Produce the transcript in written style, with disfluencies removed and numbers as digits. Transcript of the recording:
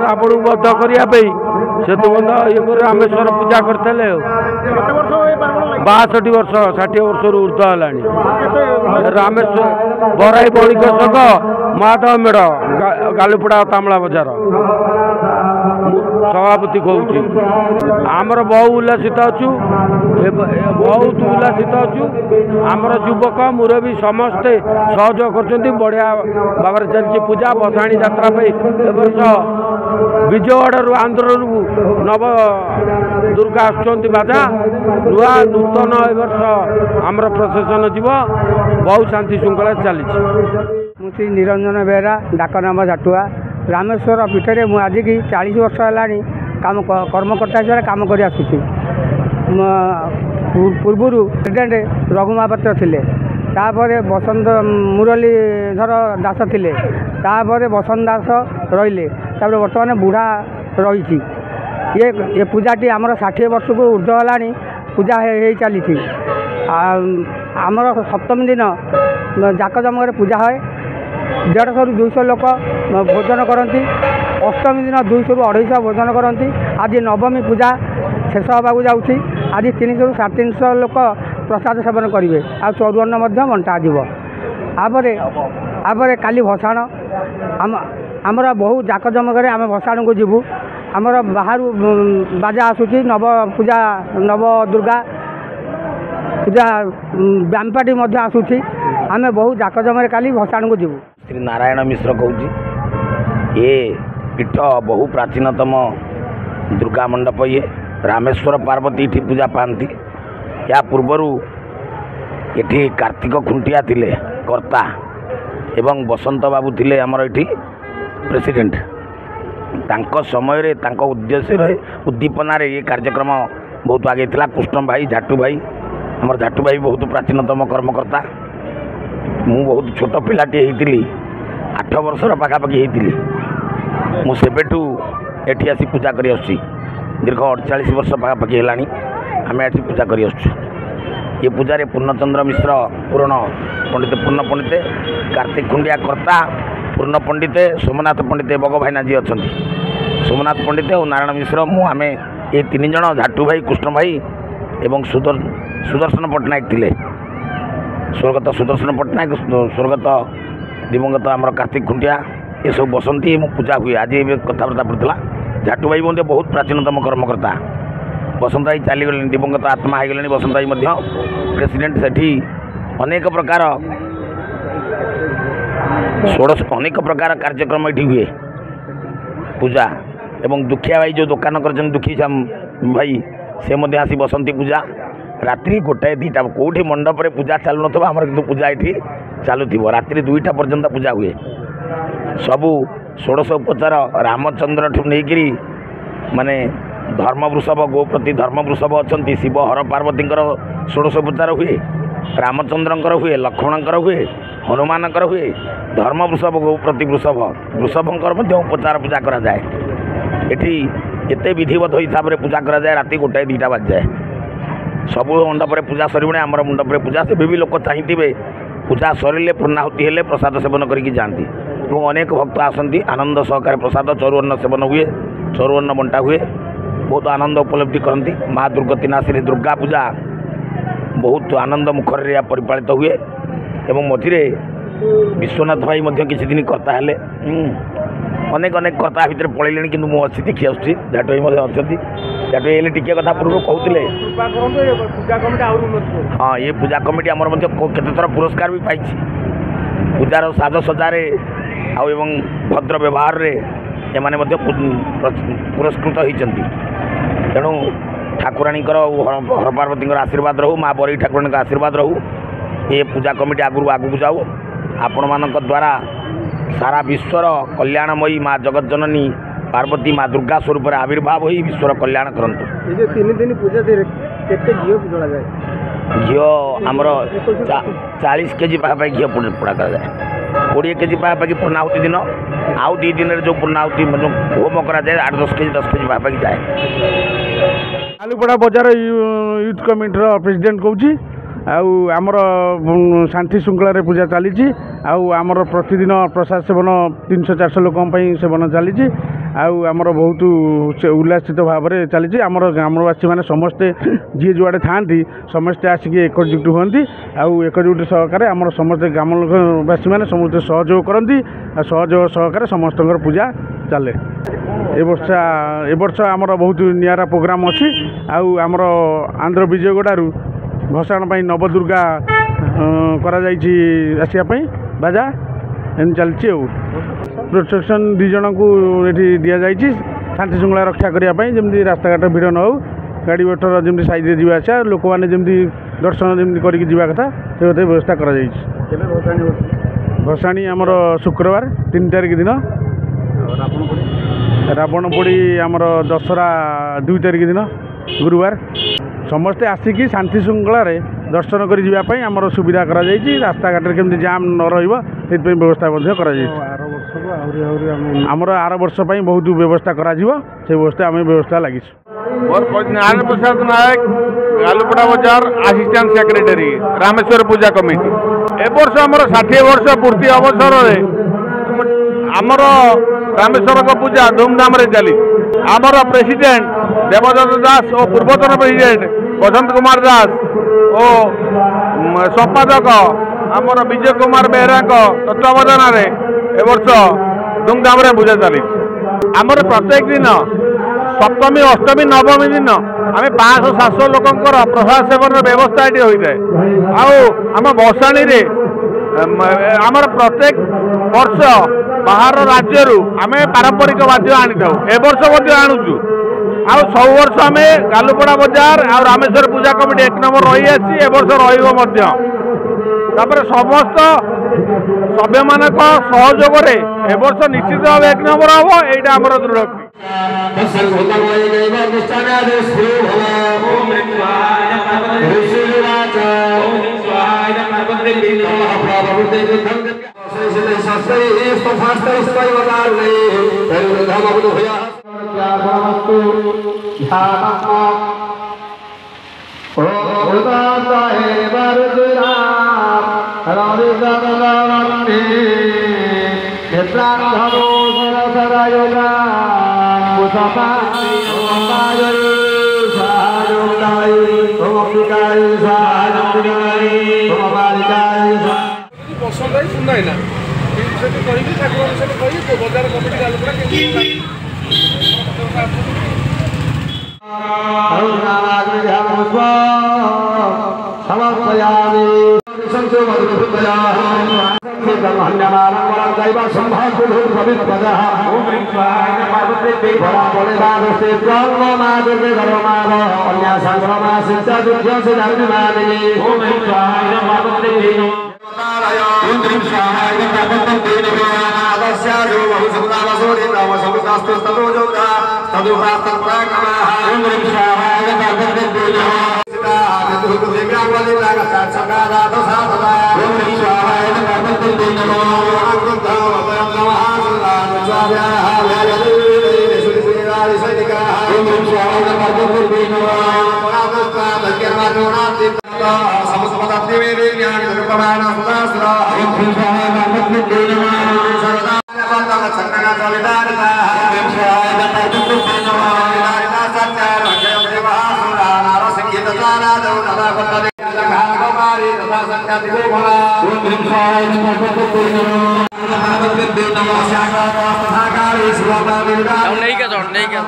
आपण बद्ध करने से तो ये रामेश्वर पूजा करते 62 वर्ष 60 वर्ष ऊर्ध है रामेश्वर बराई बणिक सक महादेव मेढ़ गालुपड़ा तामला बजार सभापति कहूँ आमर बहु उल्लासित अच्छु बहुत उल्लासित अच्छु आमर युवक मुरबी समस्ते सहयोग कर बढ़िया भाव चलती पूजा भसाणी यात्रा वर्ष विजयवाड़ आंध्र नव दुर्गा आसुँच बाजा नुआ नूतन वर्ष आमर प्रशासन जीव बहुत शांति श्रृंखला चली मुझे निरंजन बेहरा डाक नाम झाटुआ रामेश्वर पीठे मुझे आज की 40 वर्ष है काम कर्मकर्ता हिसाब से काम कर आसुची पूर्व प्रेसिडेंट रघु महापात्र थे तापर बसंत मुरलीधर दास थे तापर बसंत दास रहिले तापर बर्तमान बुढ़ा रही ये पूजाटी आमर 60 वर्ष को ऊर्ध है पूजा हो चली आमर सप्तमी दिन जाकजमक पूजा है 150 ରୁ 200 लोक भोजन करती अष्टमी दिन 200 ରୁ 250 भोजन करती आज नवमी पूजा शेष होगा जाऊँगी आज 300 ରୁ 350 लोक प्रसाद सेवन करेंगे आ चौरन्न बंटा आपर काली भसाण आमर बहु जाकजमक आम भसाण को जीवु आमर बाहर बाजा आसूची नव पूजा नव दुर्गा पूजा ब्यामपाटी आसूची आम बहु जाकजमक काली भसाण को जीवु श्री नारायण मिश्र कहूँ ये पीठ बहु प्राचीनतम दुर्गा मंडप ये रामेश्वर पार्वती ये पूजा पाती या पूर्वर ये कार्तिक खुंटिया थिले कर्ता एवं बसंत बाबू थिले आमर ये प्रेसिडेंट तांको समय रे तांको उद्देश्य उद्दीपन ये कार्यक्रम बहुत आगे थिला कृष्ण भाई झाटू भाई आमर झाटू भाई बहुत प्राचीनतम कर्मकर्ता मु बहुत छोट पिलाटी होती 8 वर्षर पाखापाखि होती मुझेठू एटी आसी पूजा कर दीर्घ 48 वर्ष पाखापाखि है आम ये पूजा कर ये पूजा पूर्णचंद्र मिश्र पूर्ण पंडित पूर्ण पंडित कार्तिक खुंडिया कर्ता पूर्ण पंडित सोमनाथ पंडित बग भाईना जी अच्छा सोमनाथ पंडित और नारायण मिश्र आम ये 3 जन झाटू भाई कृष्ण भाई एवं सुदर्शन पट्टनायक थे स्वर्गत सुदर्शन पट्टनायक स्वर्गत दिवंगत आमर कार्तिक खुंटिया ये सब बसंती पूजा हुए आज ये कथबार्ता पड़ता झाटू भाई मध्य बहुत प्राचीनतम कर्मकर्ता बसंत भाई चलीगले दिवंगत आत्मा हो गले बसंत भाई प्रेसिडेंट से अनेक प्रकार 16 अनेक प्रकार कार्यक्रम ये हुए पूजा एवं दुखिया भाई जो दुकान कर दुखी भाई से मध्य आसी बसंती पूजा रात्रि 1-2टा कौटी मंडप रे पूजा चलु न आमर किंतु पूजा ये चलुव रात्रि 2टा पर्यंत पूजा हुए सबू 16 उपचार रामचंद्र ठू नहीं माने धर्मवृषभ गोप्रति धर्मवृषभ अच्छा शिव हर पार्वती 16 उपचार हुए रामचंद्रंकर हुए लक्ष्मणंकर हुए हनुमानकर हुए धर्मवृषभ गोप्रति वृषभ वृषभंकर उपचार पूजा करा जाए एठी एते विधिवत हिसाब से पूजा करा जाए राति 1-2टा बाज जाए सब मंडप पूजा सर आमर मंडप पूजा से भी लोक चाहिए पूजा सरिले पूर्णाहुति हेले प्रसाद सेवन करके जाती और अनेक भक्त आसती आनंद सहकार प्रसाद चौरन्न सेवन हुए चौरन्न बंटा हुए बहुत आनंद उपलब्धि करती माँ दुर्गतिनाशिनी दुर्गा पूजा बहुत आनंद मुखर परिपालित हुए एवं मझे विश्वनाथ भाई किसी दिन कर्ता हेले अनेक अनेक कर्ता भितर पलैले कि मुझे देखी आसुच्छी झाटू भाई अच्छा झाटू भाई टिके कथा पूर्व कहते हाँ ये पूजा कमिटी आमर केते थर पुरस्कार भी पाई पूजार साजसज्जा आउ भद्र व्यवहार एमाने पुरस्कृत होती तेणु ठाकुराणी हर पार्वती आशीर्वाद रहू माँ बरई ठाकुराणी आशीर्वाद रहू ये पूजा कमिटी आगु आगू जाऊ आपण मान द्वारा सारा विश्वर कल्याणमयी माँ जगत जननी पार्वती माँ दुर्गा स्वरूप आविर्भाव हो विश्वर कल्याण करंतु 3 दिन पूजा घी आमर 40 केजी पाखापाखि घी पोड़ा कर जाए। कोड़े केजी पाखापाखि पूर्णाहुति दिन आउ 2 दिन जो पूर्णाहुति होम कराए 8-10 केजी 10 केजी पाखापाखि जाए। आलुपड़ा बजार यूथ कमिटीर प्रेसिडेंट कौची आमर शांति श्रृंखला पूजा चली आमर प्रतिदिन प्रसाद सेवन 300-400 लोक सेवन चली आमर बहुत उल्लासित भाव में चली आमर ग्रामवासी मैंने समस्ते जी जुआड़े था समस्ते आसिक एकजुट हमें एकजुट सहकार आमर समस्त ग्रामवासी मैंने समस्त सहयोग करती सहयोग सहकार समस्त पूजा चले। ए वर्ष आमर बहुत निरा प्रोग्राम अच्छी आमर आंध्र विजयगड़ू भसाण नवदुर्गा आसवाई बाजा एम चलती प्रोटेक्शन 2 जन को ये दि जाती शांति श्रृंखला रक्षा करने जमी रास्ता घाट भिड़ न हो गाड़ी मोटर जमी साइज जावासा लोक मैंने जमी दर्शन जमी करवा कथा से व्यवस्था कर भसाणी आमर शुक्रवार 3 तारिख दिन रावण पोड़ी आमर दशहरा 2 तारिख दिन गुरुवार समस्ते आसिक शांति श्रृंखला दर्शन करने आमर सुविधा रास्ता घाट केमती जाम न रही व्यवस्था आमर आर वर्ष बहुत व्यवस्था करा व्यवस्था आम व्यवस्था लगी। नारायण प्रसाद नायक आलुपड़ा बाजार असिस्टेंट सेक्रेटरी रामेश्वर पूजा कमिटी ए वर्ष आमर 60 वर्ष पूर्ति अवसर आमर रामेश्वर पूजा धूमधाम चली आमर प्रेसिडेंट देवदत्त दास और पूर्वतन प्रेसिडेंट बसंत कुमार दास और संपादक आमर विजय कुमार बेहरा तत्वावधान ए वर्ष धूमधाम पूजा चली आमर प्रत्येक दिन सप्तमी अष्टमी नवमी दिन आम 500-700 लोकंर प्रसाद सेवन व्यवस्था ये होता है आम भसाणी आमर प्रत्येक वर्ष बाहर राज्य आम पारंपरिक वाद्य आनी था ए वर्ष आणुचु सब वर्ष आम आलुपड़ा बाजार आ रामेश्वर पूजा कमिटी 1 नंबर रही आसी ए वर्ष रपर समस्त सभ्य मान सहयोग ए वर्ष निश्चित भाव 1 नंबर हम यहाँ आमर दृढ़ नहीं क्या